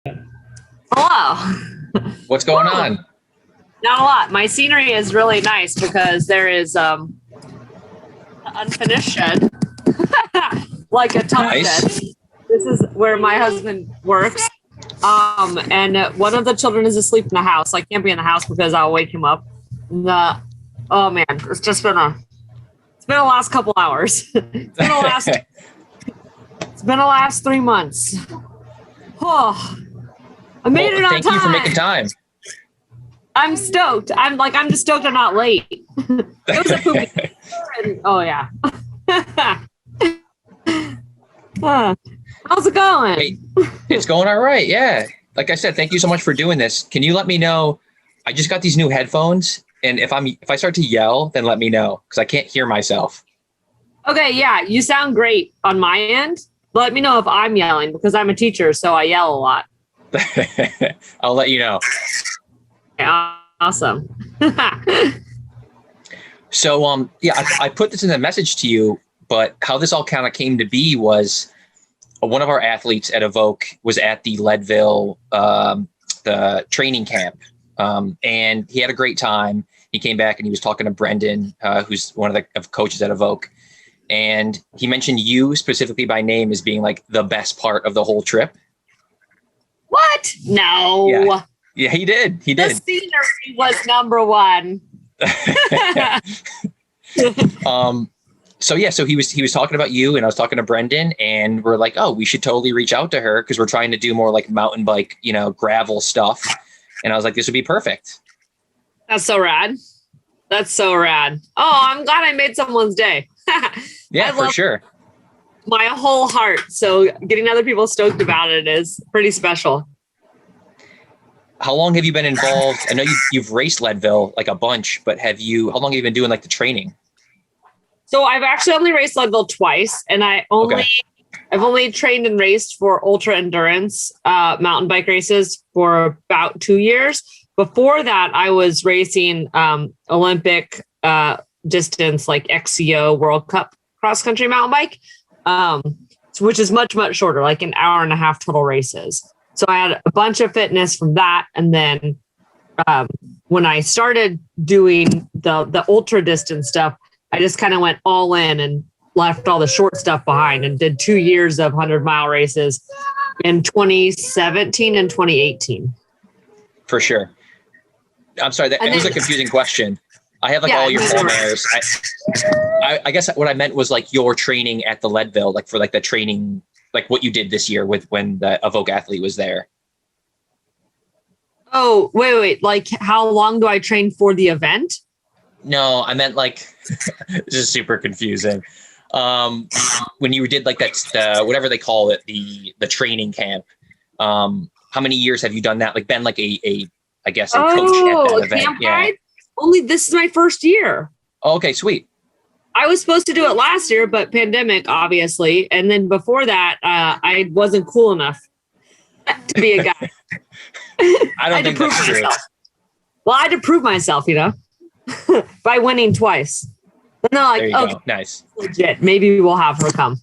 Hello. What's going on? Not a lot. My scenery is really nice because there is unfinished shed, like a top Nice. shed. This is where my husband works. And one of the children is asleep in the house. I can't be in the house because I'll wake him up. Oh man, it's been the last couple hours. It's been the last 3 months. Oh, I made it on time. Thank you for making time. I'm stoked. I'm just stoked I'm not late. It was a poopy. Oh yeah. How's it going? Hey, it's going all right. Yeah. Like I said, thank you so much for doing this. Can you let me know? I just got these new headphones, and if I start to yell, then let me know because I can't hear myself. Okay, yeah, you sound great on my end. Let me know if I'm yelling because I'm a teacher, so I yell a lot. I'll let you know. Yeah, awesome. So, yeah, I put this in the message to you, but how this all kind of came to be was one of our athletes at Evoke was at the Leadville, the training camp, and he had a great time. He came back and he was talking to Brendan, who's one of the coaches at Evoke. And he mentioned you specifically by name as being like the best part of the whole trip. What? No. Yeah, he did. He did. The scenery was number one. So he was talking about you, and I was talking to Brendan, and we're like, oh, we should totally reach out to her because we're trying to do more like mountain bike, gravel stuff. And I was like, this would be perfect. That's so rad. That's so rad. Oh, I'm glad I made someone's day. Yeah, for sure. My whole heart. So getting other people stoked about it is pretty special. How long have you been involved? I know you've raced Leadville like a bunch, but how long have you been doing like the training? So I've actually only raced Leadville twice, and I've only trained and raced for ultra endurance mountain bike races for about 2 years. Before that, I was racing Olympic distance like XCO World Cup cross country mountain bike, which is much, much shorter, like an hour and a half total races. So I had a bunch of fitness from that. And then when I started doing the ultra distance stuff, I just kind of went all in and left all the short stuff behind and did 2 years of 100-mile races in 2017 and 2018. For sure. I'm sorry, that was a confusing question. I have like all your pallbearers. I guess what I meant was like your training at the Leadville, like for like the training, like what you did this year when the Evoke athlete was there. Oh, wait. Like how long do I train for the event? No, I meant like, this is super confusing. When you did like that, whatever they call it, the training camp, how many years have you done that? Like been like a coach at that event? Camp guide? Only this is my first year. Oh, okay, sweet. I was supposed to do it last year, but pandemic, obviously. And then before that, I wasn't cool enough to be a guy. I don't think that's true. Well, I had to prove myself, by winning twice. But no, like, okay, go. Nice. Legit. Maybe we'll have her come.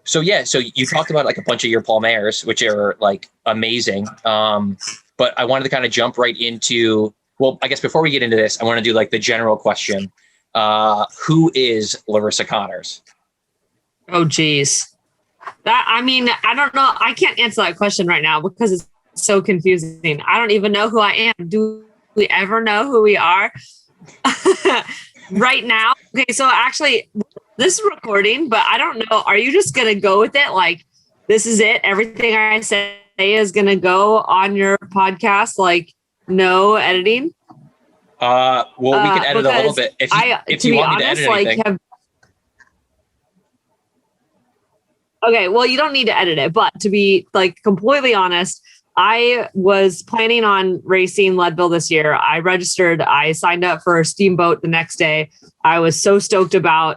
So you talked about like a bunch of your pallbearers, which are like amazing. But I wanted to kind of jump right into, well, I guess before we get into this, I want to do like the general question. Who is Larissa Connors? Oh, geez. I don't know. I can't answer that question right now because it's so confusing. I don't even know who I am. Do we ever know who we are right now? Okay, so actually this is recording, but I don't know. Are you just going to go with it? Like, this is it. Everything I say is going to go on your podcast. Like no editing. Well, we can edit a little bit if you want me to edit anything. Okay, well, you don't need to edit it, but to be like completely honest, I was planning on racing Leadville this year. I registered. I signed up for a steamboat the next day. I was so stoked about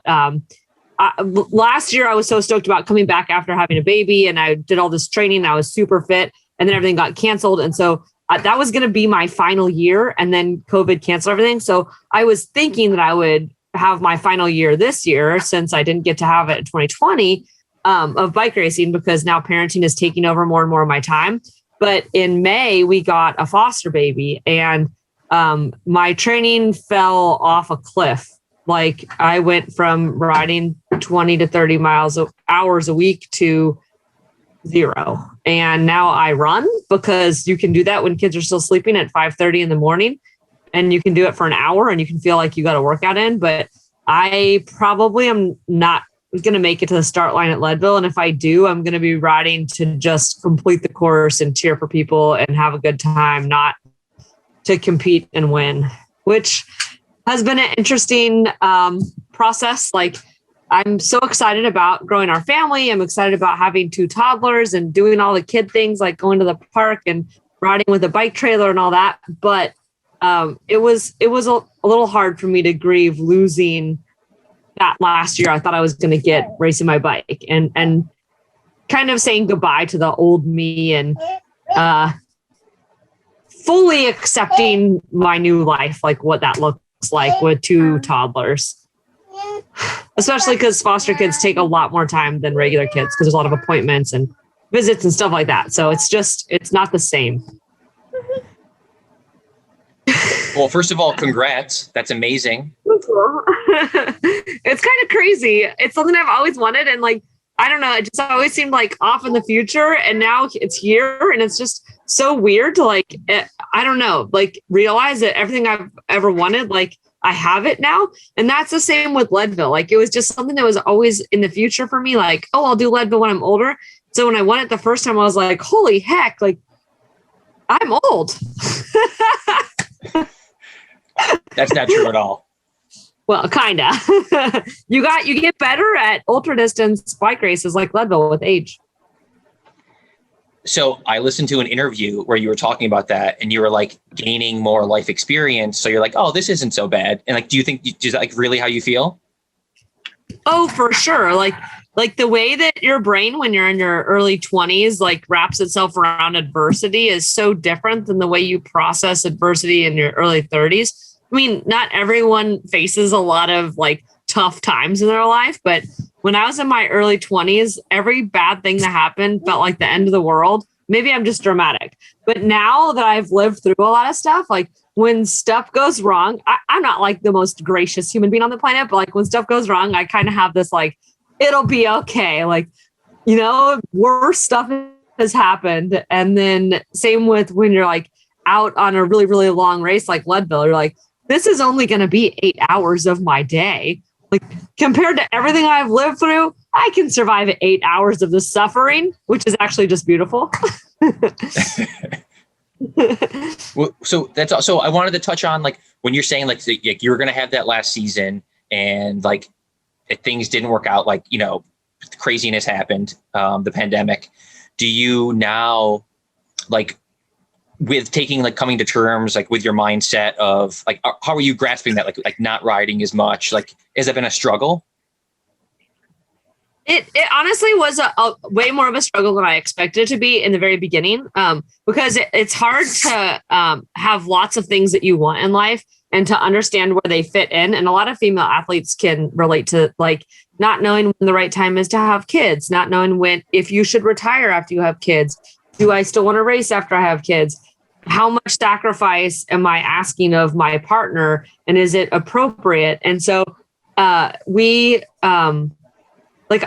last year. I was so stoked about coming back after having a baby, and I did all this training. I was super fit, and then everything got canceled. And so that was going to be my final year, and then COVID canceled everything. So I was thinking that I would have my final year this year since I didn't get to have it in 2020. of bike racing because now parenting is taking over more and more of my time. But in May, we got a foster baby and my training fell off a cliff. Like I went from riding 20 to 30 hours a week to 0. And now I run because you can do that when kids are still sleeping at 5:30 in the morning, and you can do it for an hour and you can feel like you got a workout in. But I probably am not going to make it to the start line at Leadville. And if I do, I'm going to be riding to just complete the course and cheer for people and have a good time, not to compete and win, which has been an interesting process. Like I'm so excited about growing our family. I'm excited about having 2 toddlers and doing all the kid things like going to the park and riding with a bike trailer and all that. But it was a little hard for me to grieve losing that last year. I thought I was going to get racing my bike and kind of saying goodbye to the old me and fully accepting my new life, like what that looks like with 2 toddlers. Especially because foster kids take a lot more time than regular kids because there's a lot of appointments and visits and stuff like that. So it's not the same. Well, first of all, congrats. That's amazing. It's kind of crazy. It's something I've always wanted. And like, I don't know, it just always seemed like off in the future. And now it's here. And it's just so weird to like, I don't know, like realize that everything I've ever wanted, like I have it now. And that's the same with Leadville. Like it was just something that was always in the future for me. Like, oh, I'll do Leadville when I'm older. So when I won it the first time, I was like, holy heck, like I'm old. That's not true at all. Well, kind of. You get better at ultra distance bike races like Leadville with age. So I listened to an interview where you were talking about that and you were like gaining more life experience. So you're like, oh, this isn't so bad. And like, do you think is that like really how you feel? Oh, for sure. Like the way that your brain when you're in your early 20s like wraps itself around adversity is so different than the way you process adversity in your early 30s. I mean, not everyone faces a lot of like tough times in their life, but when I was in my early 20s, every bad thing that happened felt like the end of the world. Maybe I'm just dramatic, but now that I've lived through a lot of stuff, like when stuff goes wrong, I'm not like the most gracious human being on the planet, but like when stuff goes wrong, I kind of have this like, it'll be okay. Like, you know, worse stuff has happened. And then same with when you're like out on a really, really long race like Leadville, you're like, this is only going to be 8 hours of my day. Like compared to everything I've lived through, I can survive 8 hours of the suffering, which is actually just beautiful. Well, so that's also, I wanted to touch on like when you're saying like you were going to have that last season and like if things didn't work out, like, you know, craziness happened, the pandemic. Do you now like with taking like coming to terms like with your mindset of like how are you grasping that like not riding as much? Like has that been a struggle? It honestly was a way more of a struggle than I expected it to be in the very beginning, because it's hard to have lots of things that you want in life and to understand where they fit in. And a lot of female athletes can relate to like not knowing when the right time is to have kids, not knowing if you should retire after you have kids. Do I still want to race after I have kids? How much sacrifice am I asking of my partner? And is it appropriate? And so like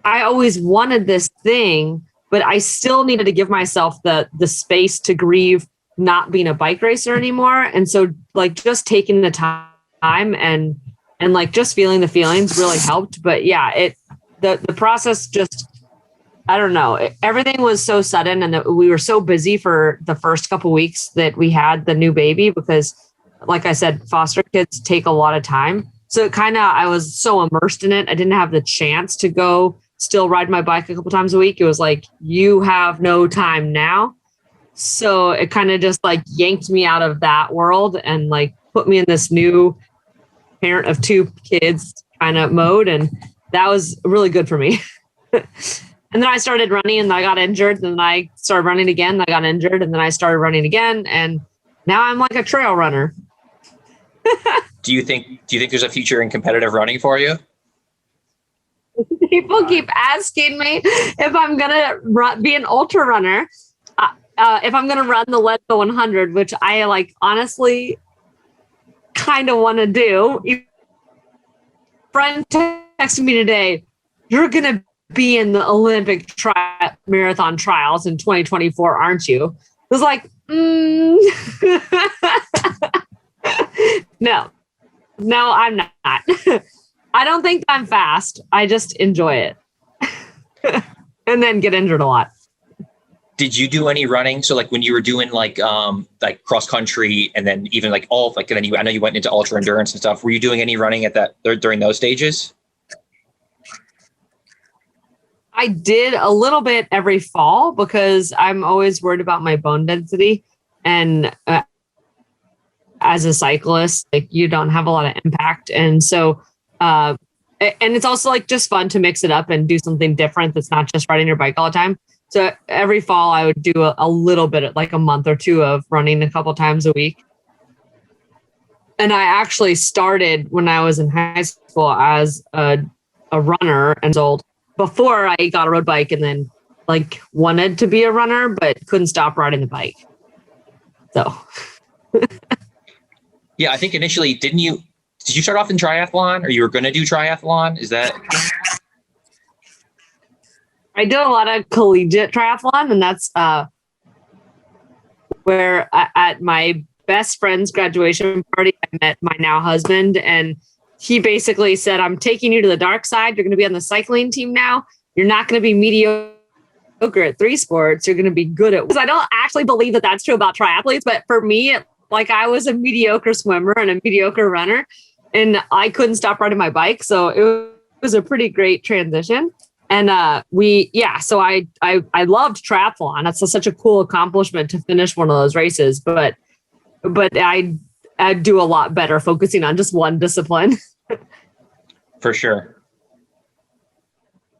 I always wanted this thing, but I still needed to give myself the space to grieve not being a bike racer anymore. And so like just taking the time and like just feeling the feelings really helped. But yeah, the process just, I don't know. Everything was so sudden and we were so busy for the first couple of weeks that we had the new baby because like I said, foster kids take a lot of time. So I was so immersed in it. I didn't have the chance to go still ride my bike a couple times a week. It was like, you have no time now. So it kind of just like yanked me out of that world and like put me in this new parent of 2 kids kind of mode. And that was really good for me. And then I started running and I got injured. And then I started running again. I got injured and then I started running again. And now I'm like a trail runner. Do you think there's a future in competitive running for you? People keep asking me if I'm gonna be an ultra runner, if I'm gonna run the Leadville 100, which I like honestly kind of want to do. A friend texted me today, "You're gonna be in the Olympic marathon trials in 2024, aren't you?" I was like, no, I'm not. I don't think I'm fast. I just enjoy it and then get injured a lot. Did you do any running? So like when you were doing like cross country and then even like and then I know you went into ultra endurance and stuff. Were you doing any running at during those stages? I did a little bit every fall because I'm always worried about my bone density. And as a cyclist, like you don't have a lot of impact. And so, and it's also like just fun to mix it up and do something different that's not just riding your bike all the time. So every fall I would do a little bit, like a month or two of running a couple times a week. And I actually started when I was in high school as a runner and old before I got a road bike and then like wanted to be a runner, but couldn't stop riding the bike. So. Yeah, I think initially, did you start off in triathlon or you were going to do triathlon? Is that? I did a lot of collegiate triathlon, and that's where at my best friend's graduation party, I met my now husband, and he basically said, "I'm taking you to the dark side. You're going to be on the cycling team now. You're not going to be mediocre at 3 sports. You're going to be good at." Because I don't actually believe that that's true about triathletes, but for me, like I was a mediocre swimmer and a mediocre runner, and I couldn't stop riding my bike. So it was a pretty great transition. And so I loved triathlon. That's such a cool accomplishment to finish one of those races. But I do a lot better focusing on just one discipline. For sure.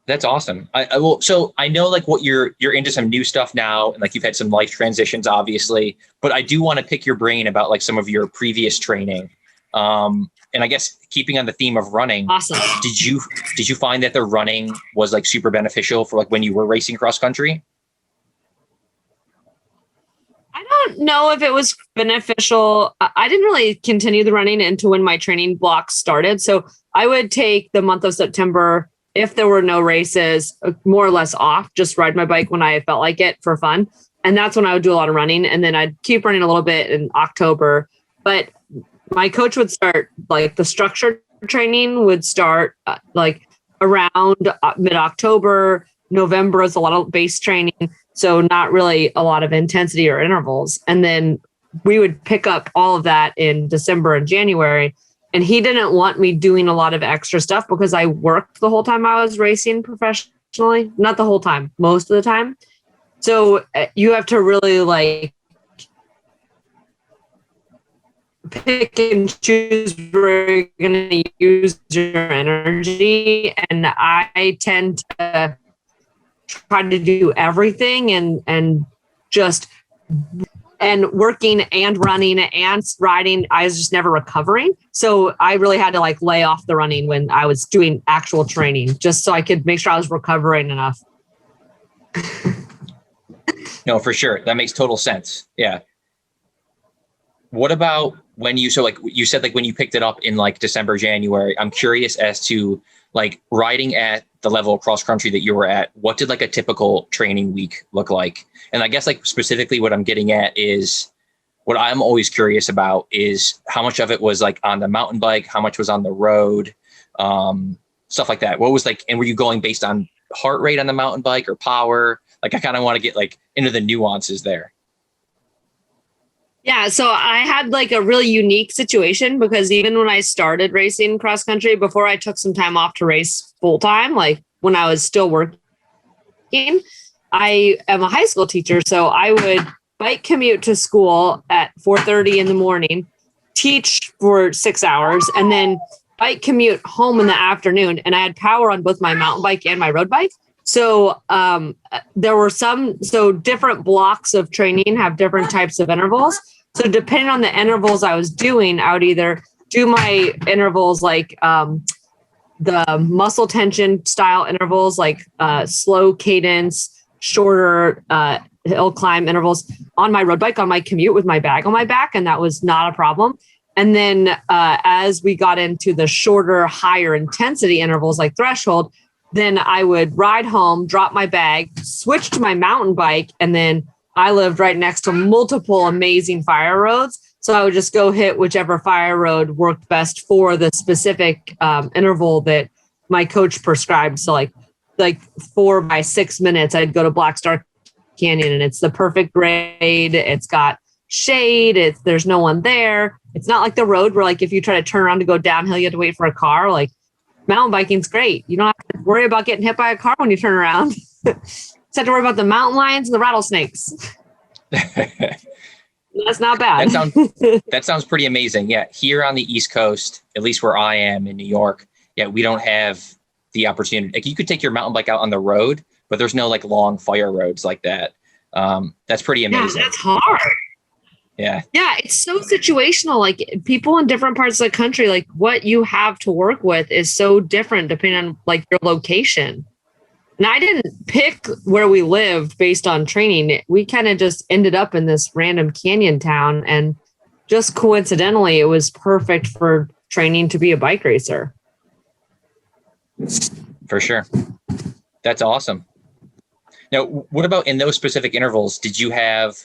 That's awesome. I will. So I know like what you're into some new stuff now, and like you've had some life transitions, obviously. But I do want to pick your brain about like some of your previous training. And I guess keeping on the theme of running, awesome. Did you find that the running was like super beneficial for like when you were racing cross country? I don't know if it was beneficial. I didn't really continue the running into when my training block started. So I would take the month of September, if there were no races, more or less off, just ride my bike when I felt like it for fun. And that's when I would do a lot of running. And then I'd keep running a little bit in October. But my coach would start like the structured training would start like around mid-October. November is a lot of base training. So not really a lot of intensity or intervals. And then we would pick up all of that in December and January. And he didn't want me doing a lot of extra stuff because I worked the whole time I was racing professionally. Not the whole time, most of the time. So you have to really like pick and choose where you're going to use your energy. And I tend to try to do everything and working and running and riding. I was just never recovering. So I really had to like lay off the running when I was doing actual training, just so I could make sure I was recovering enough. No, for sure. That makes total sense. Yeah. What about when you said like when you picked it up in like December, January, I'm curious as to like riding at the level of cross country that you were at, what did like a typical training week look like? And I guess like specifically what I'm getting at is what I'm always curious about is how much of it was like on the mountain bike, how much was on the road, stuff like that. What was like, and were you going based on heart rate on the mountain bike or power? Like, I kind of want to get like into the nuances there. Yeah, so I had like a really unique situation because even when I started racing cross country, before I took some time off to race full time, like when I was still working, I am a high school teacher. So I would bike commute to school at 4:30 in the morning, teach for 6 hours, and then bike commute home in the afternoon. And I had power on both my mountain bike and my road bike. So there were different blocks of training have different types of intervals. So depending on the intervals I was doing, I would either do my intervals like the muscle tension style intervals, like slow cadence, shorter hill climb intervals on my road bike on my commute with my bag on my back. And that was not a problem. And then as we got into the shorter, higher intensity intervals like threshold, then I would ride home, drop my bag, switch to my mountain bike. And then I lived right next to multiple amazing fire roads. So I would just go hit whichever fire road worked best for the specific interval that my coach prescribed. So like 4 by 6 minutes, I'd go to Black Star Canyon, and it's the perfect grade. It's got shade. There's no one there. It's not like the road where, like, if you try to turn around to go downhill, you have to wait for a car. Like, mountain biking's great. You don't have to worry about getting hit by a car when you turn around. Just have to worry about the mountain lions and the rattlesnakes. That's not bad. That sounds pretty amazing. Yeah. Here on the East Coast, at least where I am in New York, yeah, we don't have the opportunity. Like, you could take your mountain bike out on the road, but there's no like long fire roads like that. That's pretty amazing. Yeah, that's hard. Yeah. Yeah, it's so situational. Like, people in different parts of the country, like, what you have to work with is so different depending on like your location. And I didn't pick where we lived based on training. We kind of just ended up in this random canyon town, and just coincidentally, it was perfect for training to be a bike racer. For sure. That's awesome. Now, what about in those specific intervals? Did you have,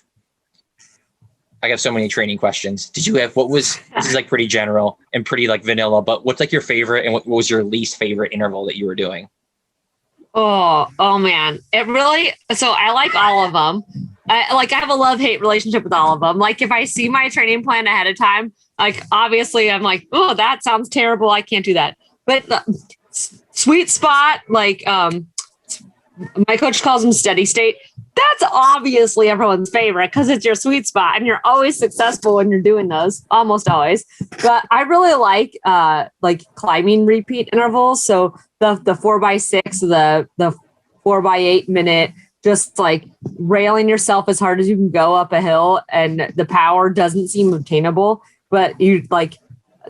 I have so many training questions. Did you have, this is like pretty general and pretty like vanilla, but what's like your favorite and what was your least favorite interval that you were doing? Oh man. It really, so I like all of them. I have a love-hate relationship with all of them. Like, if I see my training plan ahead of time, like, obviously I'm like, oh, that sounds terrible. I can't do that. But the sweet spot, like, my coach calls them steady state. That's obviously everyone's favorite because it's your sweet spot and you're always successful when you're doing those, almost always. But I really like climbing repeat intervals. So the 4 by 6, the 4 by 8 minute, just like railing yourself as hard as you can go up a hill, and the power doesn't seem obtainable, but you like,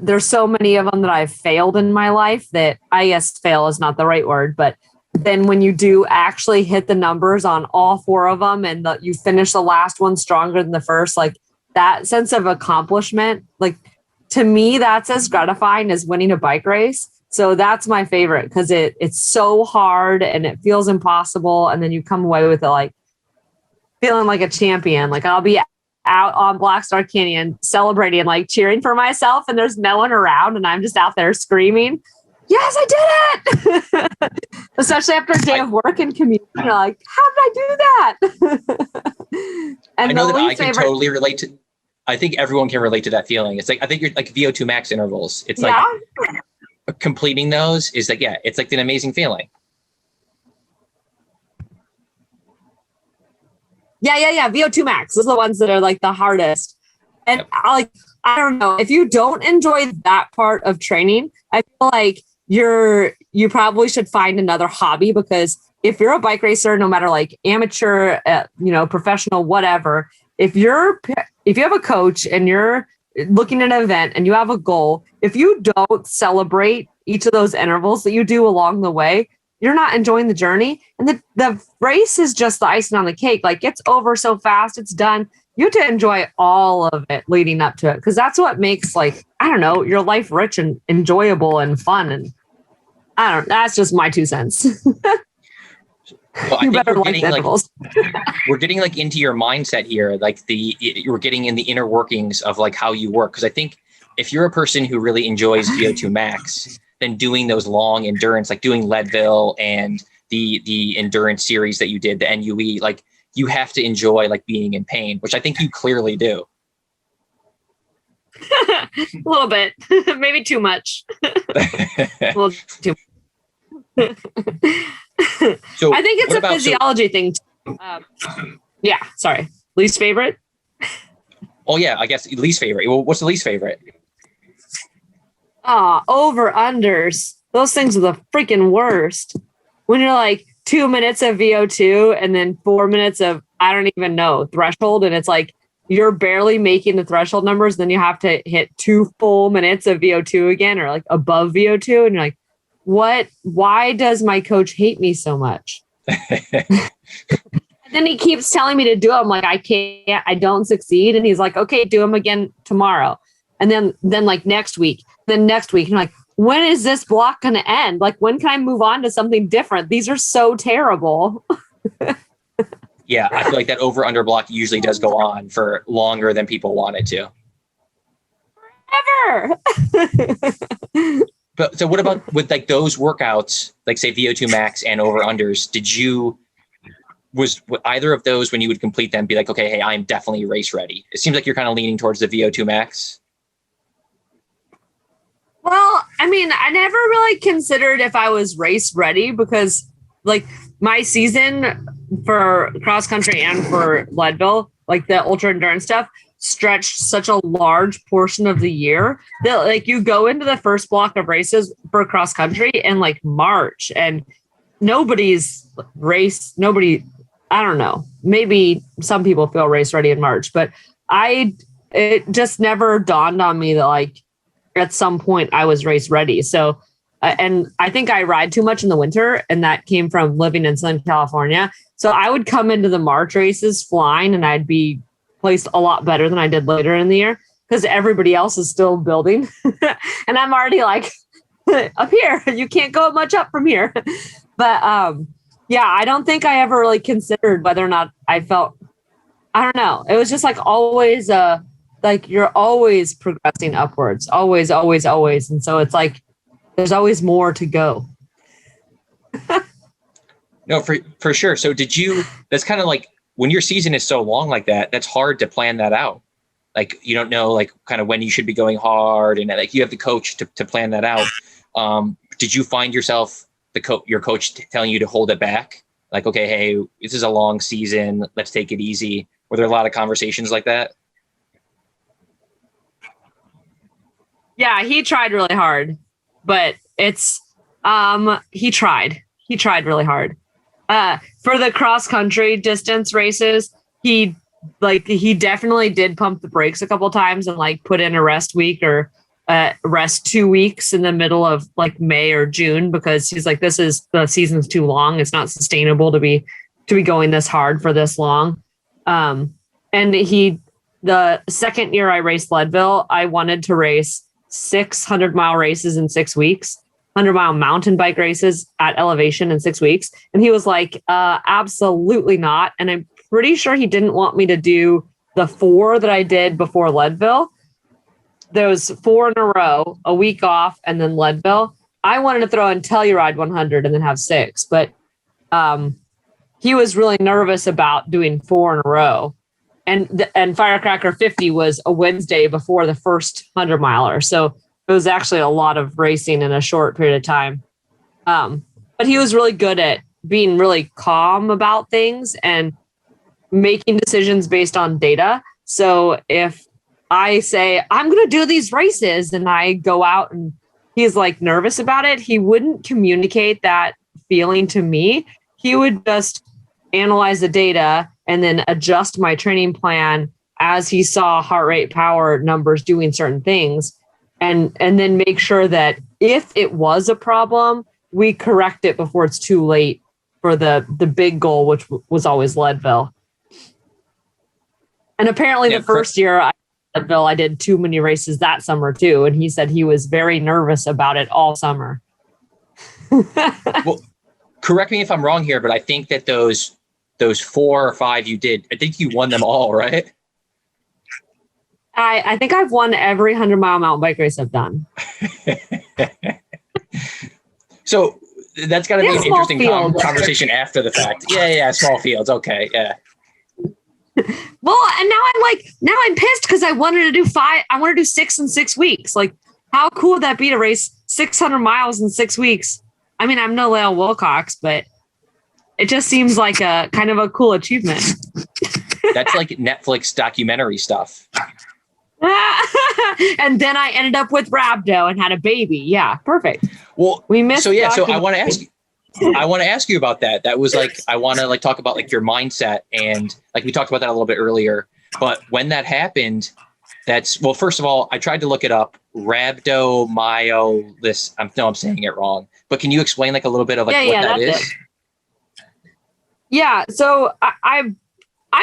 there's so many of them that I've failed in my life that, I guess fail is not the right word, but then when you do actually hit the numbers on all 4 of them and you finish the last one stronger than the first, like, that sense of accomplishment, like, to me, that's as gratifying as winning a bike race. So that's my favorite because it's so hard and it feels impossible. And then you come away with it like feeling like a champion. Like, I'll be out on Black Star Canyon celebrating, like cheering for myself, and there's no one around and I'm just out there screaming, yes, I did it. Especially after a day of work and commute. You're like, how did I do that? And I know that I can totally relate to, I think everyone can relate to that feeling. It's like, I think you're like VO2 max intervals. It's like completing those is like, yeah, it's like an amazing feeling. Yeah. VO2 max. Those are the ones that are like the hardest. And I don't know, if you don't enjoy that part of training, I feel like you probably should find another hobby, because if you're a bike racer, no matter like amateur, professional, whatever, if you have a coach and you're looking at an event and you have a goal, if you don't celebrate each of those intervals that you do along the way, you're not enjoying the journey. And the race is just the icing on the cake. Like, it's over so fast, it's done. You have to enjoy all of it leading up to it, because that's what makes, like, I don't know, your life rich and enjoyable and fun. And that's just my 2 cents. Well, I think we're getting like into your mindset here. Like, we're getting in the inner workings of like how you work. Because I think if you're a person who really enjoys VO2 max, then doing those long endurance, like doing Leadville and the endurance series that you did, the NUE, like, you have to enjoy like being in pain, which I think you clearly do. A little bit, maybe too much. A little too much. So I think it's a physiology thing. Yeah, sorry. Least favorite? Oh yeah, I guess least favorite. Well, what's the least favorite? Over unders. Those things are the freaking worst. When you're like 2 minutes of VO2 and then 4 minutes of, I don't even know, threshold. And it's like, you're barely making the threshold numbers. Then you have to hit 2 full minutes of VO2 again, or like above VO2. And you're like, why does my coach hate me so much? And then he keeps telling me to do it. I'm like, I don't succeed. And he's like, okay, do them again tomorrow. And then like next week. And I'm like, when is this block going to end? Like, when can I move on to something different? These are so terrible. Yeah, I feel like that over-under block usually does go on for longer than people want it to. Ever. But so what about with like those workouts, like say VO2 max and over-unders, was either of those when you would complete them be like, okay, hey, I'm definitely race ready? It seems like you're kind of leaning towards the VO2 max. Well, I mean, I never really considered if I was race ready because like my season for cross country and for Leadville, like the ultra endurance stuff, stretched such a large portion of the year that like you go into the first block of races for cross country in like March and nobody, I don't know, maybe some people feel race ready in March, but it just never dawned on me that like at some point I was race ready. So, and I think I ride too much in the winter, and that came from living in Southern California. So I would come into the March races flying and I'd be placed a lot better than I did later in the year because everybody else is still building. And I'm already like up here, you can't go much up from here. But yeah, I don't think I ever really considered whether or not I felt, I don't know. It was just like always, like you're always progressing upwards, always, always, always. And so it's like, there's always more to go. No, for sure. So that's kind of like when your season is so long like that, that's hard to plan that out. Like, you don't know, like kind of when you should be going hard and like you have the coach to plan that out. Did you find yourself your coach telling you to hold it back? Like, okay, hey, this is a long season. Let's take it easy. Were there a lot of conversations like that? Yeah, he tried really hard, but he tried really hard. For the cross country distance races, he definitely did pump the brakes a couple times and like put in a rest week or rest 2 weeks in the middle of like May or June because he's like, the season's too long. It's not sustainable to be going this hard for this long. And the second year I raced Leadville, I wanted to race 600-mile races in 6 weeks, 100-mile mountain bike races at elevation in 6 weeks. And he was like, absolutely not. And I'm pretty sure he didn't want me to do the 4 that I did before Leadville. Those 4 in a row, a week off, and then Leadville. I wanted to throw in Telluride 100 and then have 6. But he was really nervous about doing 4 in a row. And Firecracker 50 was a Wednesday before the first 100-miler. So it was actually a lot of racing in a short period of time. But he was really good at being really calm about things and making decisions based on data. So if I say, I'm going to do these races and I go out and he's like nervous about it, he wouldn't communicate that feeling to me. He would just analyze the data and then adjust my training plan as he saw heart rate, power numbers doing certain things. And then make sure that if it was a problem, we correct it before it's too late for the big goal, which was always Leadville. And apparently the first year at Leadville, I did too many races that summer too. And he said he was very nervous about it all summer. Well, correct me if I'm wrong here, but I think that those 4 or 5 you did, I think you won them all, right? I think I've won every 100-mile mountain bike race I've done. So that's got to be an interesting conversation after the fact. Yeah, small fields. Okay, yeah. Well, and now I'm pissed because I wanted to do 5. I want to do 6 in 6 weeks. Like, how cool would that be to race 600 miles in 6 weeks? I mean, I'm no Lael Wilcox, but it just seems like a kind of a cool achievement. That's like Netflix documentary stuff. And then I ended up with Rhabdo and had a baby. Yeah, perfect. Well, we missed. So I want to ask you. I want to ask you about that. That was like, I want to like talk about like your mindset, and like we talked about that a little bit earlier. But when that happened, well, first of all, I tried to look it up. rhabdomyolysis. I'm saying it wrong, but can you explain like a little bit of like what that is? It. Yeah. So I'm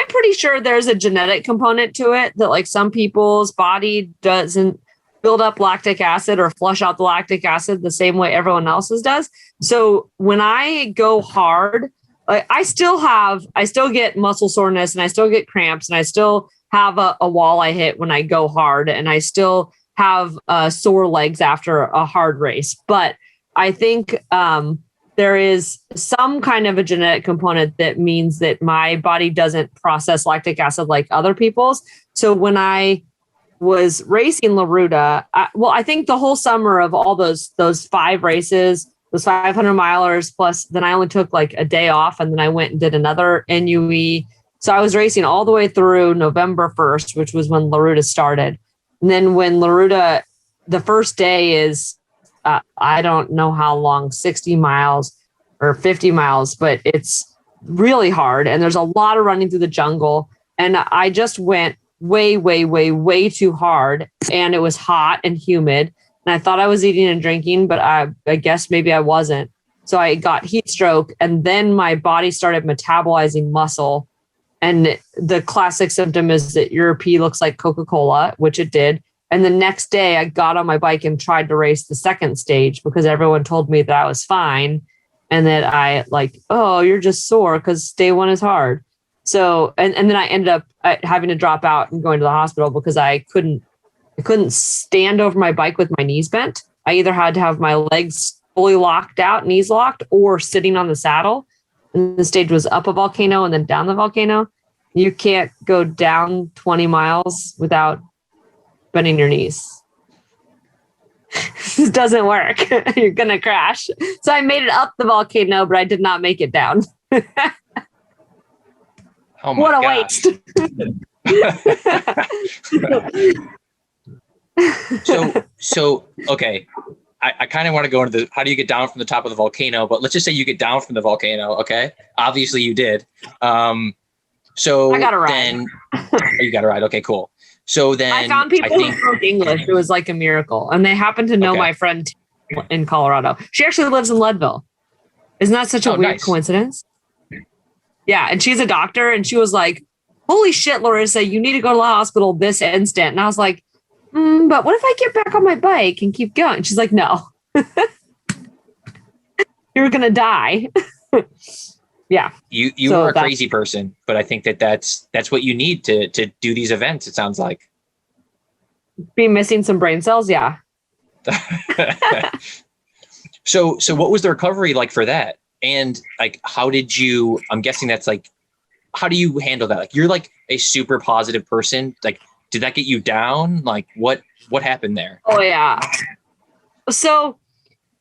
pretty sure there's a genetic component to it that like some people's body doesn't build up lactic acid or flush out the lactic acid the same way everyone else's does. So when I go hard, like I still get muscle soreness and I still get cramps and I still have a wall I hit when I go hard and I still have sore legs after a hard race. But I think there is some kind of a genetic component that means that my body doesn't process lactic acid like other people's. So when I was racing Laruda, I think the whole summer of all those 5 races, those 500 milers, plus then I only took like a day off and then I went and did another NUE. So I was racing all the way through November 1st, which was when Laruda started. And then when Laruda, the first day is, I don't know how long, 60 miles or 50 miles, but it's really hard. And there's a lot of running through the jungle. And I just went way, way, way, way too hard. And it was hot and humid. And I thought I was eating and drinking, but I guess maybe I wasn't. So I got heat stroke and then my body started metabolizing muscle. And the classic symptom is that your pee looks like Coca-Cola, which it did. And the next day I got on my bike and tried to race the second stage because everyone told me that I was fine. And that I like, oh, you're just sore because day 1 is hard. So, and then I ended up having to drop out and going to the hospital because I couldn't stand over my bike with my knees bent. I either had to have my legs fully locked out, knees locked, or sitting on the saddle. And the stage was up a volcano and then down the volcano. You can't go down 20 miles without bending your knees. This doesn't work. You're going to crash. So I made it up the volcano, but I did not make it down. Oh my what a gosh. waste. So okay. I kind of want to go into how do you get down from the top of the volcano, but let's just say you get down from the volcano. Okay. Obviously you did. So I got a ride. Then you got a ride. Okay, cool. So then I found people who spoke English. It was like a miracle. And they happened to know my friend in Colorado. She actually lives in Leadville. Isn't that such a weird coincidence? Yeah. And she's a doctor. And she was like, holy shit, Larissa, you need to go to the hospital this instant. And I was like, but what if I get back on my bike and keep going? She's like, no, you're going to die. Yeah. You are a crazy person, but I think that's what you need to do these events. It sounds like be missing some brain cells. Yeah. So what was the recovery like for that? And like, how did you, I'm guessing that's like, how do you handle that? Like, you're like a super positive person. Like, did that get you down? Like what happened there? Oh yeah. So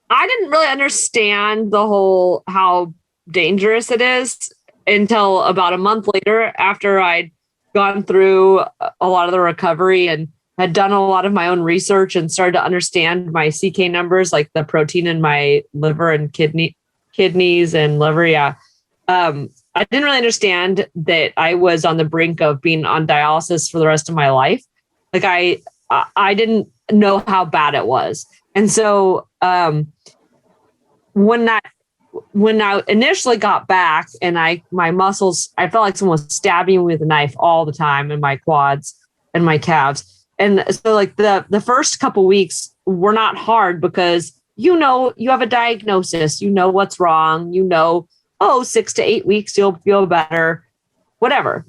I didn't really understand the whole, how dangerous it is until about a month later after I'd gone through a lot of the recovery and had done a lot of my own research and started to understand my CK numbers, like the protein in my liver and kidneys and liver. Yeah. I didn't really understand that I was on the brink of being on dialysis for the rest of my life. Like I didn't know how bad it was. And so when I initially got back and my muscles, I felt like someone was stabbing me with a knife all the time in my quads and my calves. And so like the first couple weeks were not hard because, you have a diagnosis, what's wrong, 6 to 8 weeks, you'll feel better, whatever.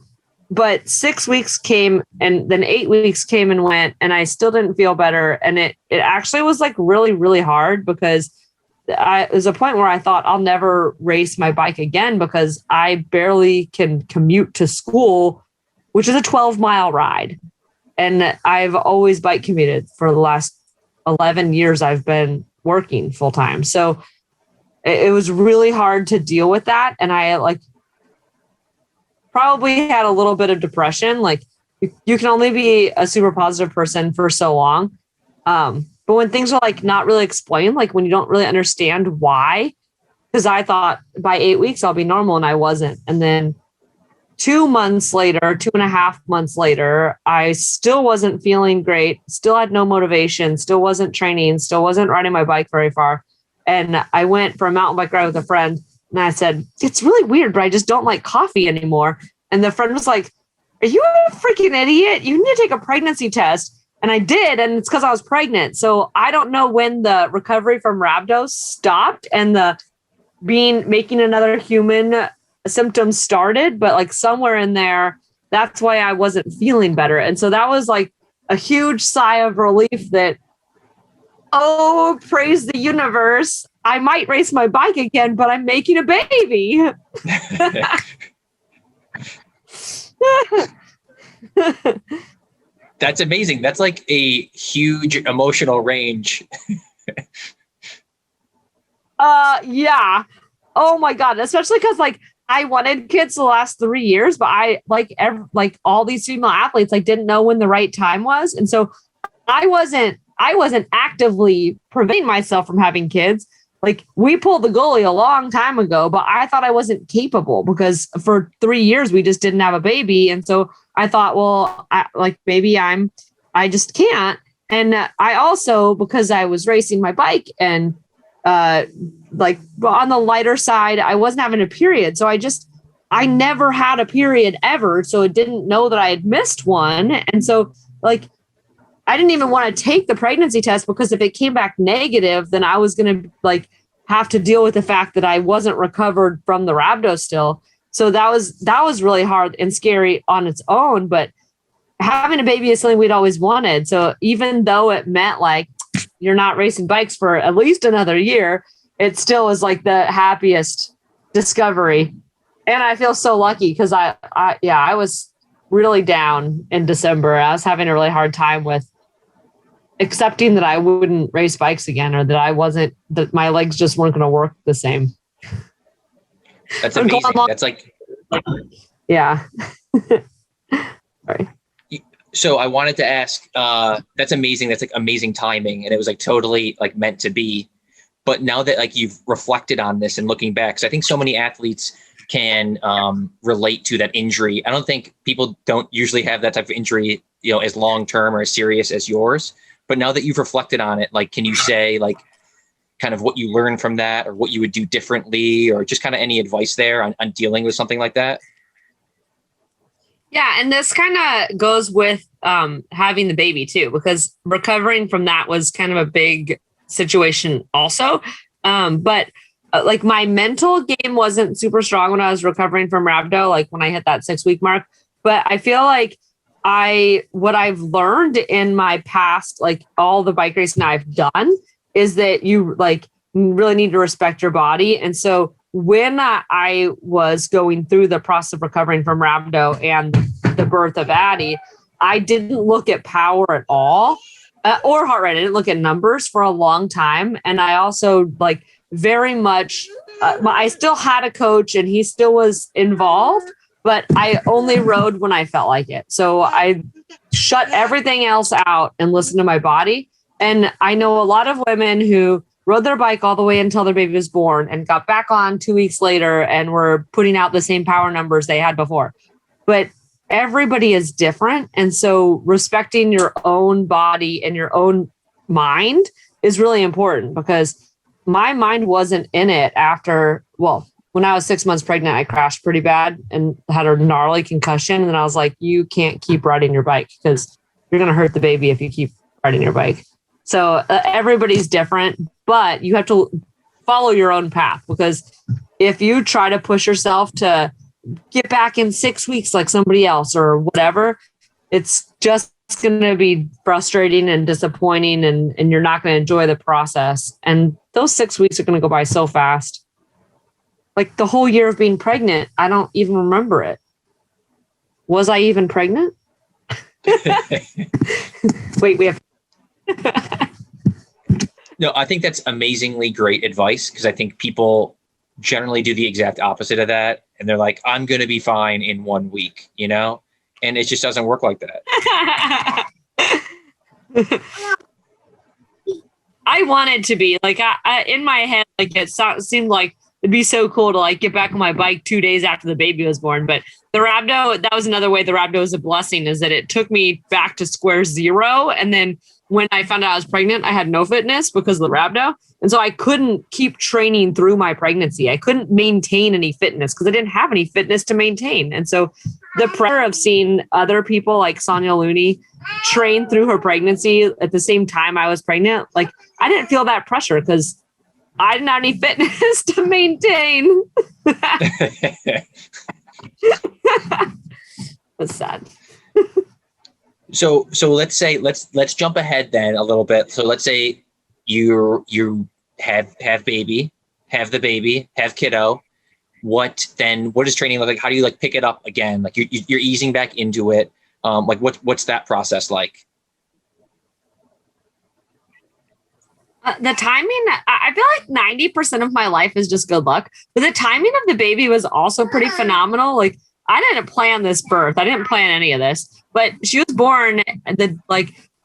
But 6 weeks came and then 8 weeks came and went and I still didn't feel better. And it actually was like really, really hard because it was a point where I thought I'll never race my bike again because I barely can commute to school, which is a 12-mile ride. And I've always bike commuted for the last 11 years I've been working full time. So it was really hard to deal with that. And I probably had a little bit of depression. Like you can only be a super positive person for so long. But when things are like not really explained, like when you don't really understand why, because I thought by 8 weeks I'll be normal and I wasn't. And then 2 months later, 2.5 months later, I still wasn't feeling great, still had no motivation, still wasn't training, still wasn't riding my bike very far. And I went for a mountain bike ride with a friend and I said, it's really weird, but I just don't like coffee anymore. And the friend was like, are you a freaking idiot? You need to take a pregnancy test. And I did. And it's because I was pregnant. So I don't know when the recovery from rhabdo stopped and the making another human symptoms started, but like somewhere in there, that's why I wasn't feeling better. And so that was like a huge sigh of relief that, oh, praise the universe. I might race my bike again, but I'm making a baby. That's amazing. That's like a huge emotional range. Yeah. Oh my God. Especially because like I wanted kids the last 3 years, but I like all these female athletes like didn't know when the right time was. And so I wasn't actively preventing myself from having kids. Like we pulled the goalie a long time ago, but I thought I wasn't capable because for 3 years we just didn't have a baby. And so I thought, well, I just can't. And I also, because I was racing my bike and like on the lighter side, I wasn't having a period. So I never had a period ever. So it didn't know that I had missed one. And so like, I didn't even want to take the pregnancy test because if it came back negative, then I was going to like have to deal with the fact that I wasn't recovered from the rhabdo still. So that was really hard and scary on its own. But having a baby is something we'd always wanted. So even though it meant like you're not racing bikes for at least another year, it still was like the happiest discovery. And I feel so lucky because I was really down in December. I was having a really hard time with accepting that I wouldn't race bikes again, or that my legs just weren't going to work the same. That's amazing. That's like, yeah. Sorry. So I wanted to ask, that's amazing. That's like amazing timing. And it was like totally like meant to be. But now that like you've reflected on this and looking back, so I think so many athletes can relate to that injury. I don't think people don't usually have that type of injury, you know, as long-term or as serious as yours. But now that you've reflected on it, like, can you say like kind of what you learned from that or what you would do differently or just kind of any advice there on dealing with something like that? Yeah. And this kind of goes with having the baby too, because recovering from that was kind of a big situation also. But like my mental game wasn't super strong when I was recovering from rhabdo, like when I hit that 6-week mark. But I feel like what I've learned in my past, like all the bike racing I've done, is that you like really need to respect your body. And so when I was going through the process of recovering from rhabdo and the birth of Addie, I didn't look at power at all or heart rate. I didn't look at numbers for a long time. And I also like very much, I still had a coach and he still was involved, but I only rode when I felt like it. So I shut everything else out and listened to my body. And I know a lot of women who rode their bike all the way until their baby was born and got back on 2 weeks later and were putting out the same power numbers they had before. But everybody is different. And so respecting your own body and your own mind is really important, because my mind wasn't in it when I was 6 months pregnant, I crashed pretty bad and had a gnarly concussion. And I was like, you can't keep riding your bike because you're going to hurt the baby if you keep riding your bike. So everybody's different, but you have to follow your own path, because if you try to push yourself to get back in 6 weeks like somebody else or whatever, it's just going to be frustrating and disappointing, and you're not going to enjoy the process. And those 6 weeks are going to go by so fast. Like the whole year of being pregnant, I don't even remember it. Was I even pregnant? Wait, we have... No, I think that's amazingly great advice, because I think people generally do the exact opposite of that. And they're like, I'm going to be fine in 1 week, you know? And it just doesn't work like that. I wanted to be like, I in my head, like it seemed like it'd be so cool to like get back on my bike 2 days after the baby was born. But the rhabdo, that was another way the rhabdo was a blessing, is that it took me back to square zero. And then when I found out I was pregnant, I had no fitness because of the rhabdo. And so I couldn't keep training through my pregnancy. I couldn't maintain any fitness because I didn't have any fitness to maintain. And so the pressure of seeing other people like Sonia Looney train through her pregnancy at the same time I was pregnant, like I didn't feel that pressure because I didn't have any fitness to maintain. That's sad. So let's jump ahead then a little bit. So let's say you have baby, have the baby, have kiddo. What does training look like? How do you like pick it up again? Like you're easing back into it. Like what's that process like? The timing, I feel like 90% of my life is just good luck. But the timing of the baby was also pretty phenomenal. Like I didn't plan this birth. I didn't plan any of this. But she was born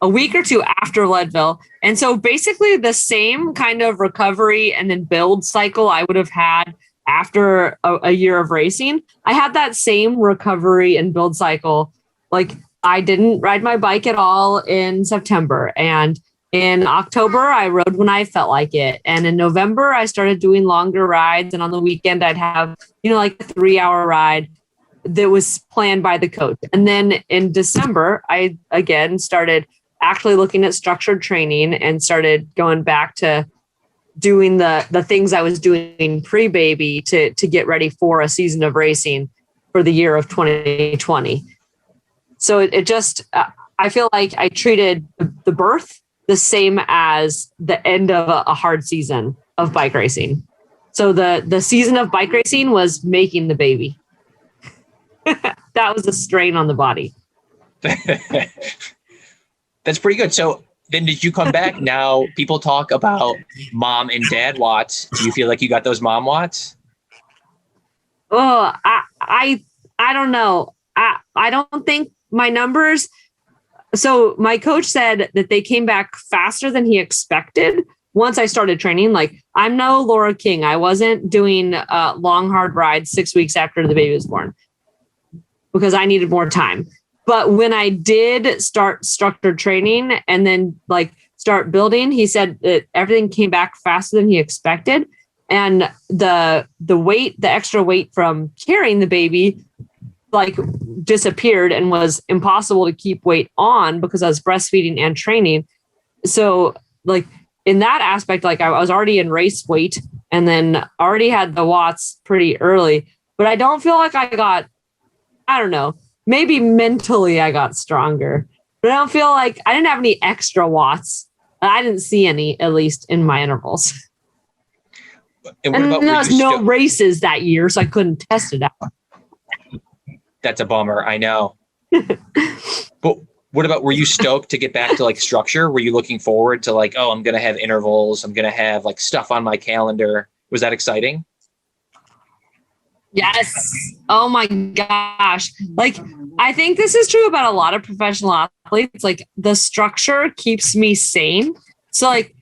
a week or two after Leadville. And so basically the same kind of recovery and then build cycle I would have had after a year of racing. I had that same recovery and build cycle. Like I didn't ride my bike at all in September. And in October, I rode when I felt like it. And in November, I started doing longer rides. And on the weekend, I'd have, like a 3-hour ride that was planned by the coach. And then in December, I again started actually looking at structured training and started going back to doing the things I was doing pre-baby to get ready for a season of racing for the year of 2020. So it just, I feel like I treated the birth the same as the end of a hard season of bike racing. So the season of bike racing was making the baby. That was a strain on the body. That's pretty good. So then did you come back? Now people talk about mom and dad watts. Do you feel like you got those mom watts? Oh, I don't know. I don't think my numbers. So my coach said that they came back faster than he expected once I started training. Like I'm no Laura King. I wasn't doing long, hard rides 6 weeks after the baby was born because I needed more time. But when I did start structured training and then like start building, he said that everything came back faster than he expected. And the weight, the extra weight from carrying the baby like disappeared and was impossible to keep weight on because I was breastfeeding and training. So like in that aspect, like I was already in race weight and then already had the watts pretty early, but I don't feel like I don't know, maybe mentally I got stronger, but I don't feel like I didn't have any extra watts. I didn't see any, at least in my intervals. And there was no races that year, so I couldn't test it out. That's a bummer. I know. But what about, were you stoked to get back to like structure? Were you looking forward to like, oh, I'm going to have intervals. I'm going to have like stuff on my calendar. Was that exciting? Yes. Oh my gosh. Like, I think this is true about a lot of professional athletes. Like the structure keeps me sane. So like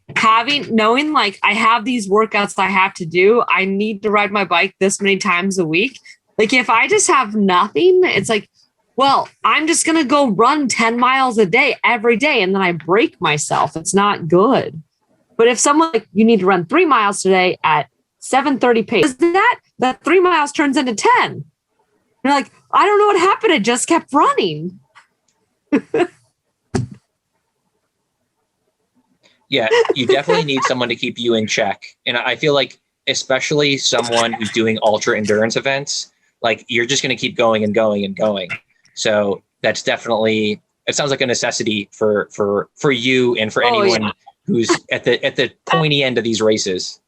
knowing like I have these workouts I have to do, I need to ride my bike this many times a week. Like if I just have nothing, it's like, well, I'm just going to go run 10 miles a day every day. And then I break myself. It's not good. But if someone like you need to run 3 miles today at 7:30 pace, that 3 miles turns into 10. You're like, I don't know what happened. It just kept running. Yeah, you definitely need someone to keep you in check. And I feel like especially someone who's doing ultra endurance events, like you're just going to keep going and going and going. So that's definitely, it sounds like a necessity for you and for anyone who's at the pointy end of these races.